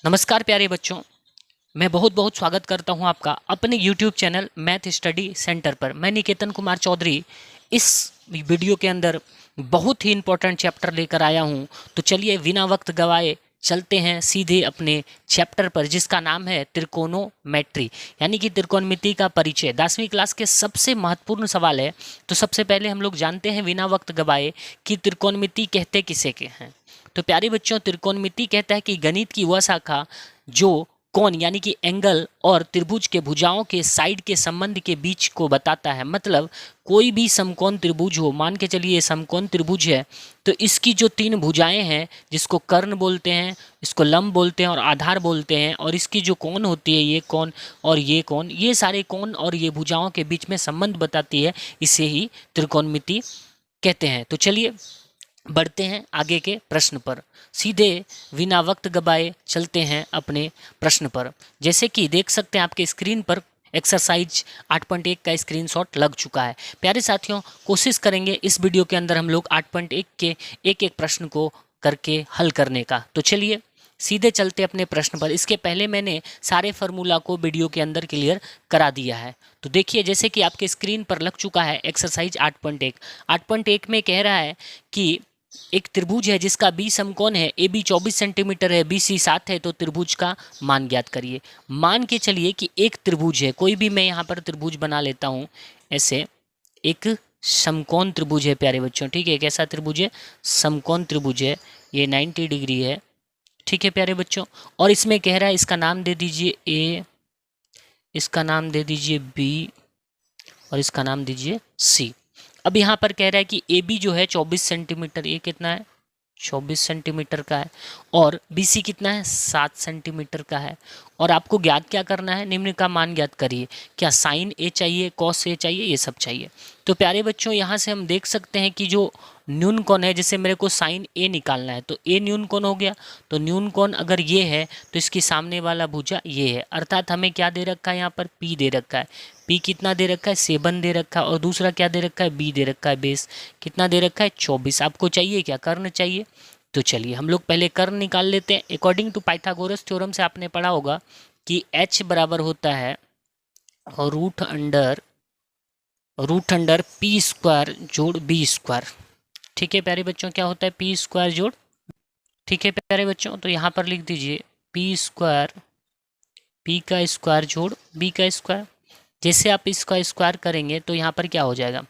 नमस्कार प्यारे बच्चों, मैं बहुत बहुत स्वागत करता हूं आपका अपने YouTube channel math study centre पर। मैं निकेतन कुमार चौधरी इस वीडियो के अंदर बहुत ही इम्पोर्टेंट चैप्टर लेकर आया हूं। तो चलिए बिना वक्त गवाए चलते हैं सीधे अपने चैप्टर पर, जिसका नाम है त्रिकोणोमेट्री, यानी कि त्रिकोणमिति का परिचय। 10वीं क्लास के सबसे महत्वपूर्ण सवाल है। तो सबसे पहले हम लोग जानते हैं बिना वक्त गवाए कि त्रिकोणमिति कहते किसे के हैं। तो प्यारे बच्चों, त्रिकोणमिति कहता है कि गणित की वह शाखा जो कोण यानी कि एंगल और त्रिभुज के भुजाओं के साइड के संबंध के बीच को बताता है। मतलब कोई भी समकोण त्रिभुज हो, मान के चलिए समकोण त्रिभुज है, तो इसकी जो तीन भुजाएं हैं, जिसको कर्ण बोलते हैं, इसको लंब बोलते हैं और आधार बोलते हैं, और इसकी जो कोण होती है, ये कोण और ये कोण, ये सारे कोण और ये भुजाओं के बीच में संबंध बताती है, इसे ही त्रिकोणमिति कहते हैं। तो चलिए बढ़ते हैं आगे के प्रश्न पर। सीधे बिना वक्त गवाए चलते हैं अपने प्रश्न पर। जैसे कि देख सकते हैं आपके स्क्रीन पर एक्सरसाइज 8.1 का स्क्रीनशॉट लग चुका है। प्यारे साथियों, कोशिश करेंगे इस वीडियो के अंदर हम लोग 8.1 के एक एक प्रश्न को करके हल करने का। तो चलिए सीधे चलते अपने प्रश्न पर। इसके पहले मैंने सारे फार्मूला को वीडियो के अंदर क्लियर करा दिया है। तो देखिए, जैसे कि आपके स्क्रीन पर लग चुका है एक्सरसाइज 8.1। 8.1 में कह रहा है कि एक त्रिभुज है जिसका बी समकोण है, ए बी 24 सेंटीमीटर है, बी सी 7 है, तो त्रिभुज का मान ज्ञात करिए। मान के चलिए कि एक त्रिभुज है, कोई भी मैं यहाँ पर त्रिभुज बना लेता हूँ। ऐसे एक समकोण त्रिभुज है प्यारे बच्चों, ठीक है। कैसा त्रिभुज है? समकोण त्रिभुज है। ये 90 डिग्री है, ठीक है प्यारे बच्चों। और इसमें कह रहा है इसका नाम दे दीजिए ए, इसका नाम दे दीजिए बी और इसका नाम दीजिए सी। अब यहाँ पर कह रहा है कि ए बी जो है 24 सेंटीमीटर, ये कितना है? 24 सेंटीमीटर का है। और बी सी कितना है? 7 सेंटीमीटर का है। और आपको ज्ञात क्या करना है? निम्न का मान ज्ञात करिए। क्या साइन ए चाहिए, कॉस ए चाहिए, ये सब चाहिए। तो प्यारे बच्चों, यहाँ से हम देख सकते हैं कि जो न्यून कोण है, जैसे मेरे को साइन ए निकालना है, तो ए न्यून कोण हो गया। तो न्यून कोण अगर ये है तो इसकी सामने वाला भुजा ये है, अर्थात हमें क्या दे रखा है? यहाँ पर पी दे रखा है। पी कितना दे रखा है? 7 दे रखा है। और दूसरा क्या दे रखा है? बी दे रखा है। बेस कितना दे रखा है? 24। आपको चाहिए क्या? कर्ण चाहिए। तो चलिए हम लोग पहले कर्ण निकाल लेते हैं। अकॉर्डिंग टू पाइथागोरस थ्योरम से आपने पढ़ा होगा कि h बराबर होता है रूट अंडर पी स्क्वायर जोड़ बी स्क्वायर, ठीक है प्यारे बच्चों। क्या होता है? पी स्क्वायर जोड़, ठीक है प्यारे बच्चों। तो यहाँ पर लिख दीजिए पी स्क्वायर, पी का स्क्वायर जोड़ बी का स्क्वायर। जैसे आप इसका स्क्वायर करेंगे तो यहाँ पर क्या हो जाएगा?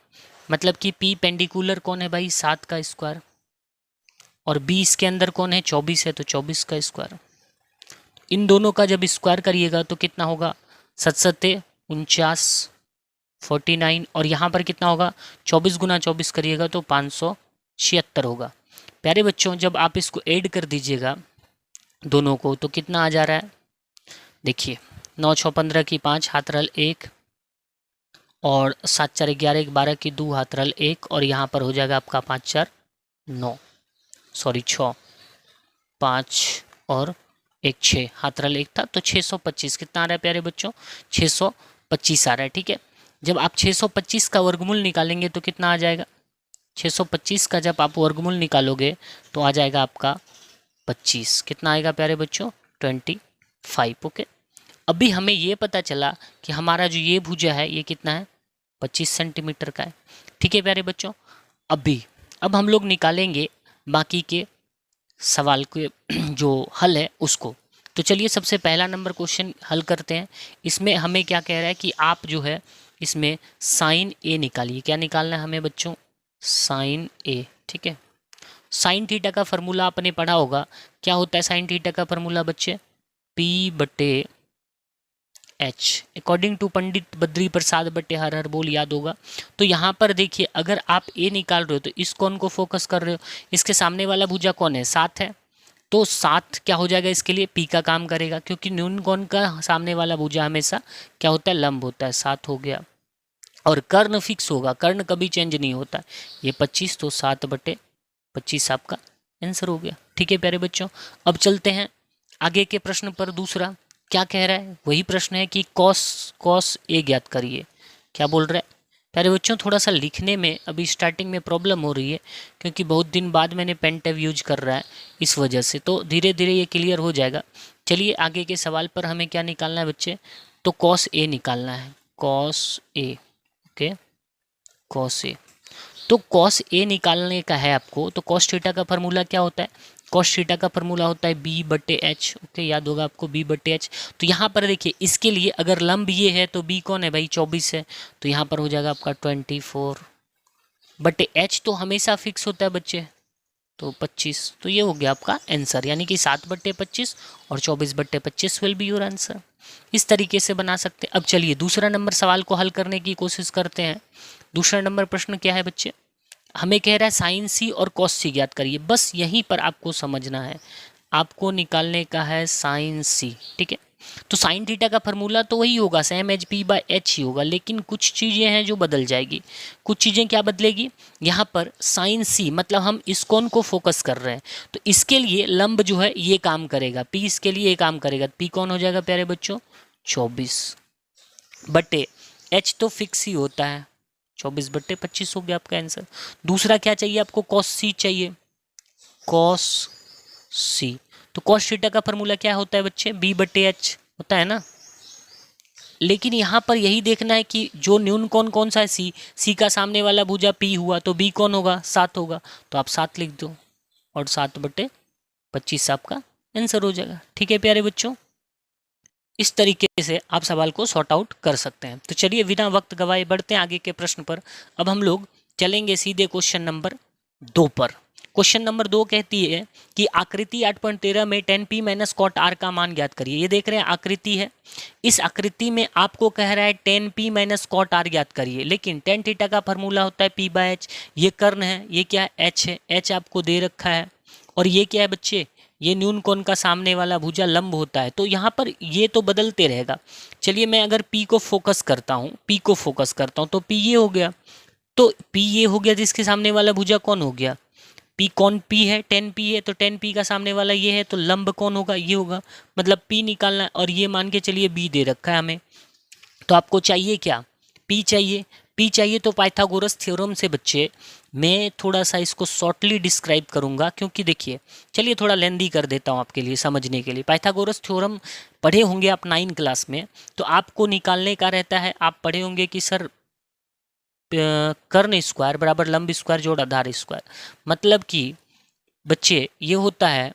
मतलब कि पी पेंडिकुलर कौन है भाई? 7 का स्क्वायर, और बी इसके अंदर कौन है? 24 है, तो 24 का स्क्वायर। इन दोनों का जब स्क्वायर करिएगा तो कितना होगा? 7 49 49। और यहाँ पर कितना होगा? 24 गुना 24 करिएगा तो 576 होगा। प्यारे बच्चों, जब आप इसको ऐड कर दीजिएगा दोनों को तो कितना आ जा रहा है? देखिए, 9 6 15 की 5 हाथ रल 1, और 7 4 11 1 12 की 2 हाथ रल 1, और यहाँ पर हो जाएगा आपका 5 4 9, सॉरी 6 5 और 1 6 हाथ रल 1 था, तो 625 कितना आ रहा है प्यारे बच्चों? 625 आ रहा है, ठीक है। जब आप 625 का वर्गमूल निकालेंगे तो कितना आ जाएगा? 625 का जब आप वर्गमूल निकालोगे तो आ जाएगा आपका 25। कितना आएगा प्यारे बच्चों? 25। ओके। अभी हमें ये पता चला कि हमारा जो ये भुजा है ये कितना है? 25 सेंटीमीटर का है, ठीक है प्यारे बच्चों। अब हम लोग निकालेंगे बाकी के सवाल के जो हल है उसको। तो चलिए सबसे पहला नंबर क्वेश्चन हल करते हैं। इसमें हमें क्या कह रहा है कि आप जो है इसमें साइन ए निकालिए। क्या निकालना है हमें बच्चों? साइन ए, ठीक है। साइन थीटा का फार्मूला आपने पढ़ा होगा। क्या होता है साइन थीटा का फार्मूला बच्चे? पी बटे H, according to Pandit Badri Prasad बटे हर बोल, याद होगा। तो यहाँ पर देखिए, अगर आप ए निकाल रहे हो तो इस कोण को फोकस कर रहे हो, इसके सामने वाला भुजा कौन है? 7 है, तो 7 क्या हो जाएगा? इसके लिए पी का काम करेगा, क्योंकि न्यून कोण का सामने वाला भुजा हमेशा क्या होता है? लंब होता है। 7 हो गया। और कर्ण फिक्स होगा, कर्ण कभी चेंज नहीं होता। ये 25, तो 7 बटे 25 आपका आंसर हो गया, ठीक है प्यारे बच्चों। अब चलते हैं आगे के प्रश्न पर। दूसरा क्या कह रहा है? वही प्रश्न है कि कॉस ए ज्ञात करिए। क्या बोल रहा है प्यारे बच्चों? थोड़ा सा लिखने में अभी स्टार्टिंग में प्रॉब्लम हो रही है, क्योंकि बहुत दिन बाद मैंने पेन टैब यूज कर रहा है, इस वजह से। तो धीरे धीरे ये क्लियर हो जाएगा। चलिए आगे के सवाल पर हमें क्या निकालना है बच्चे, तो कॉस ए निकालना है, cos A. Okay, cos A. तो कॉस ए निकालने का है आपको, तो कॉस थीटा का फॉर्मूला क्या होता है, कॉस थीटा का फॉर्मूला होता है बी बटे एच। ओके, याद होगा आपको बी बटे एच। तो यहाँ पर देखिए इसके लिए अगर लंब ये है तो बी कौन है भाई, 24 है, तो यहाँ पर हो जाएगा आपका 24 बटे एच तो हमेशा फिक्स होता है बच्चे, तो 25। तो ये हो गया आपका आंसर, यानी कि 7/25 और 24/25 विल बी योर आंसर। इस तरीके से बना सकते हैं। अब चलिए दूसरा नंबर सवाल को हल करने की कोशिश करते हैं। दूसरा नंबर प्रश्न क्या है बच्चे, हमें कह रहा है साइन सी और कॉस सी ज्ञात करिए। बस यहीं पर आपको समझना है, आपको निकालने का है साइन सी। ठीक है, तो साइन थीटा का फॉर्मूला तो वही होगा, same H P by H ही होगा, लेकिन कुछ चीज़ें हैं जो बदल जाएगी। कुछ चीज़ें क्या बदलेगी, यहाँ पर साइन सी मतलब हम इस कोण को फोकस कर रहे हैं, तो इसके लिए लंब जो है ये काम करेगा, पी इसके लिए ये काम करेगा। पी कौन हो जाएगा प्यारे बच्चों, 24 बटे एच तो फिक्स ही होता है, 24/25 हो गया आपका आंसर। दूसरा क्या चाहिए आपको, कॉस सी चाहिए, कॉस सी। तो कॉस थीटा का फॉर्मूला क्या होता है बच्चे, बी बटे एच होता है ना। लेकिन यहाँ पर यही देखना है कि जो न्यून कोण कौन सा है, सी। सी का सामने वाला भुजा पी हुआ, तो बी कौन होगा, 7 होगा, तो आप 7 लिख दो और 7/25 आपका आंसर हो जाएगा। ठीक है प्यारे बच्चों, इस तरीके से आप सवाल को सॉर्ट आउट कर सकते हैं। तो चलिए बिना वक्त गवाए बढ़ते हैं आगे के प्रश्न पर। अब हम लोग चलेंगे सीधे क्वेश्चन नंबर 2 पर। क्वेश्चन नंबर 2 कहती है कि आकृति 8.13 में tan p minus cot r का मान ज्ञात करिए। ये देख रहे हैं आकृति है, इस आकृति में आपको कह रहा है tan p minus cot r ज्ञात करिए, लेकिन tan थीटा का फॉर्मूला होता है p बाय h। ये कर्ण है, ये क्या है, h है, h आपको दे रखा है, और ये क्या है बच्चे, ये न्यून कोण का सामने वाला भुजा लंब होता है। तो यहाँ पर ये तो बदलते रहेगा। चलिए मैं अगर p को फोकस करता हूँ, p को फोकस करता हूँ, तो p ये हो गया, तो p ये हो गया जिसके सामने वाला भुजा कौन हो गया, p कौन, p है, tan p है, तो tan p का सामने वाला ये है, तो लंब कौन होगा, ये होगा, मतलब p निकालना है, और ये मान के चलिए b दे रखा है हमें। तो आपको चाहिए क्या, p चाहिए। p चाहिए तो पाइथागोरस थ्योरम से बच्चे मैं थोड़ा सा इसको शॉर्टली डिस्क्राइब करूंगा, क्योंकि देखिए चलिए थोड़ा लेंदी कर देता हूं आपके लिए समझने के लिए। पाइथागोरस थ्योरम पढ़े होंगे आप 9 क्लास में, तो आपको निकालने का रहता है, आप पढ़े होंगे कि सर कर्ण स्क्वायर बराबर लंब स्क्वायर जोड़ आधार स्क्वायर, मतलब कि बच्चे ये होता है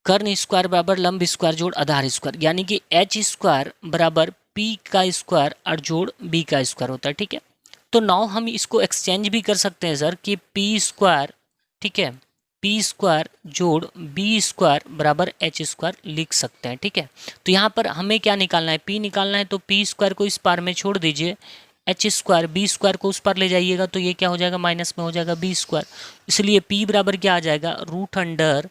कर्ण स्क्वायर बराबर लंब स्क्वायर जोड़ आधार स्क्वायर, यानी कि एच स्क्वायर बराबर पी का स्क्वायर और जोड़ बी का स्क्वायर होता है। ठीक है, तो नाउ हम इसको एक्सचेंज भी कर सकते हैं सर कि पी स्क्वायर, ठीक है, पी स्क्वायर जोड़ बी स्क्वायर बराबर एच स्क्वायर लिख सकते हैं। ठीक है, तो यहाँ पर हमें क्या निकालना है, पी निकालना है, तो पी स्क्वायर को इस पार में छोड़ दीजिए, एच स्क्वायर बी स्क्वायर को उस पर ले जाइएगा, तो ये क्या हो जाएगा, माइनस में हो जाएगा बी स्क्वायर। इसलिए पी बराबर क्या आ जाएगा, root under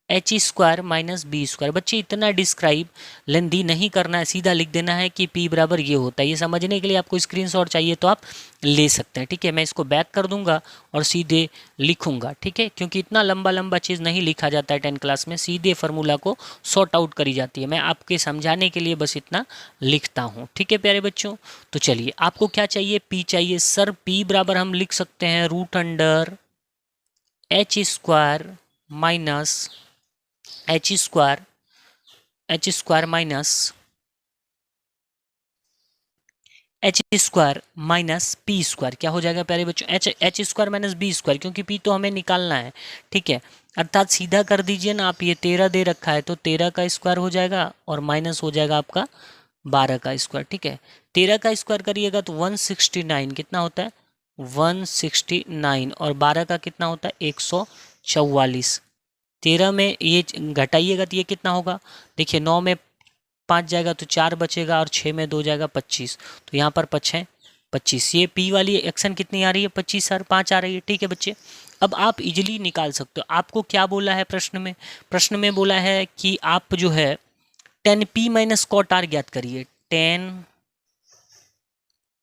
h square minus b square. बच्चे इतना डिस्क्राइब लेंदी नहीं करना है, सीधा लिख देना है कि पी बराबर ये होता है। ये समझने के लिए आपको स्क्रीनशॉट चाहिए तो आप ले सकते हैं। ठीक है, मैं इसको बैक कर दूंगा और सीधे लिखूंगा। ठीक है, क्योंकि इतना लंबा लंबा चीज़ नहीं लिखा जाता है 10 क्लास में, सीधे फार्मूला को सॉर्ट आउट करी जाती है। मैं आपके समझाने के लिए बस इतना लिखता हूँ। ठीक है प्यारे बच्चों, तो चलिए आपको क्या चाहिए, पी चाहिए। सर पी बराबर हम लिख सकते हैं root under h square minus h square minus h square minus p square, क्या हो जाएगा प्यारे बच्चों, h square minus b square, क्योंकि पी तो हमें निकालना है। ठीक है, अर्थात सीधा कर दीजिए ना आप, ये 13 दे रखा है, तो 13 का स्क्वायर हो जाएगा और माइनस हो जाएगा आपका 12 का स्क्वायर। ठीक है, 13 का स्क्वायर करिएगा तो 169, कितना होता है 169, और 12 का कितना होता है 144। 13 में ये घटाइएगा तो ये कितना होगा, देखिए 9 में 5 जाएगा तो 4 बचेगा, और 6 में 2 जाएगा 25, तो यहाँ पर 5 है 25। ये पी वाली एक्शन कितनी आ रही है, 25 सर 5 आ रही है। ठीक है बच्चे, अब आप इजीली निकाल सकते हो। आपको क्या बोला है प्रश्न में, प्रश्न में बोला है कि आप जो है tan p minus cot r ज्ञात करिए, tan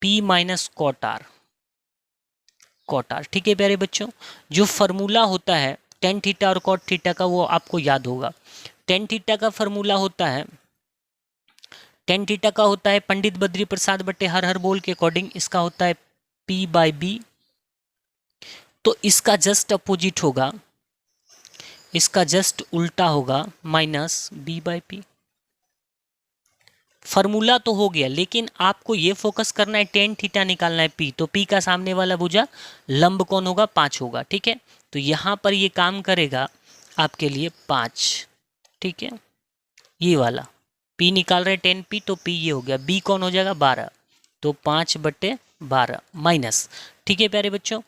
p minus cot r। ठीक है प्यारे बच्चों, जो फॉर्मूला होता है tan थीटा और cot थीटा का वो आपको याद होगा। tan थीटा का फॉर्मूला होता है, tan थीटा का होता है पंडित बद्री प्रसाद बटे हर हर बोल के अकॉर्डिंग, इसका होता है p बाय बी। तो इसका जस्ट अपोजिट होगा इसका जस्ट उल्टा होगा minus b by p. Formula तो हो गया, लेकिन आपको ये फोकस करना है टेन थीटा निकालना है पी, तो पी का सामने वाला भुजा लंब कौन होगा, 5 होगा। ठीक है, तो यहाँ पर ये काम करेगा आपके लिए 5। ठीक है, ये वाला पी निकाल रहे 10 पी, तो पी ये हो गया, बी कौन हो जाएगा 12, तो 5/12 माइनस। ठीक है प्यारे बच्चों,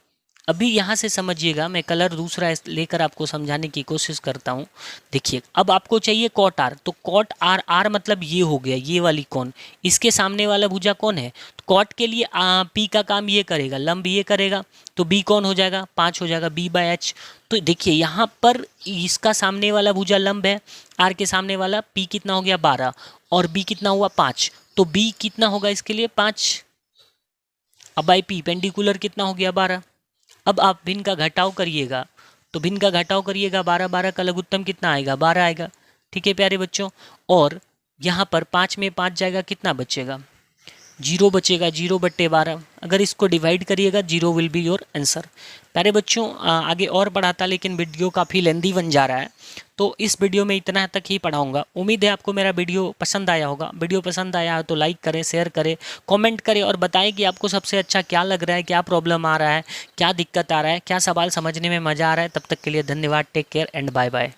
अभी यहाँ से समझिएगा, मैं कलर दूसरा लेकर आपको समझाने की कोशिश करता हूँ। देखिए अब आपको चाहिए कॉट आर, तो कॉट आर, आर मतलब ये हो गया ये वाली कौन, इसके सामने वाला भुजा कौन है, तो कॉट के लिए पी का काम ये करेगा, लंब ये करेगा, तो बी कौन हो जाएगा 5 हो जाएगा, बी बाई एच। तो देखिए यहाँ पर इसका सामने वाला भुजा लंब है, आर के सामने वाला, पी कितना हो गया 12 और बी कितना हुआ 5, तो बी कितना होगा इसके लिए 5, अब बाई पी पेंडिकुलर कितना हो गया 12। अब आप भिन्न का घटाव करिएगा, तो भिन्न का घटाव करिएगा 12 का लघुत्तम कितना आएगा 12 आएगा। ठीक है प्यारे बच्चों, और यहाँ पर 5 में 5 जाएगा, कितना बचेगा 0 बचेगा, 0/12। अगर इसको डिवाइड करिएगा 0 विल बी योर आंसर। प्यारे बच्चों आगे और पढ़ाता, लेकिन वीडियो काफ़ी लेंदी बन जा रहा है, तो इस वीडियो में इतना तक ही पढ़ाऊंगा। उम्मीद है आपको मेरा वीडियो पसंद आया होगा। वीडियो पसंद आया हो तो लाइक करें, शेयर करें, कमेंट करें और बताएं कि आपको सबसे अच्छा क्या लग रहा है, क्या प्रॉब्लम आ रहा है, क्या दिक्कत आ रहा है, क्या सवाल समझने में मज़ा आ रहा है। तब तक के लिए धन्यवाद, take care and bye bye.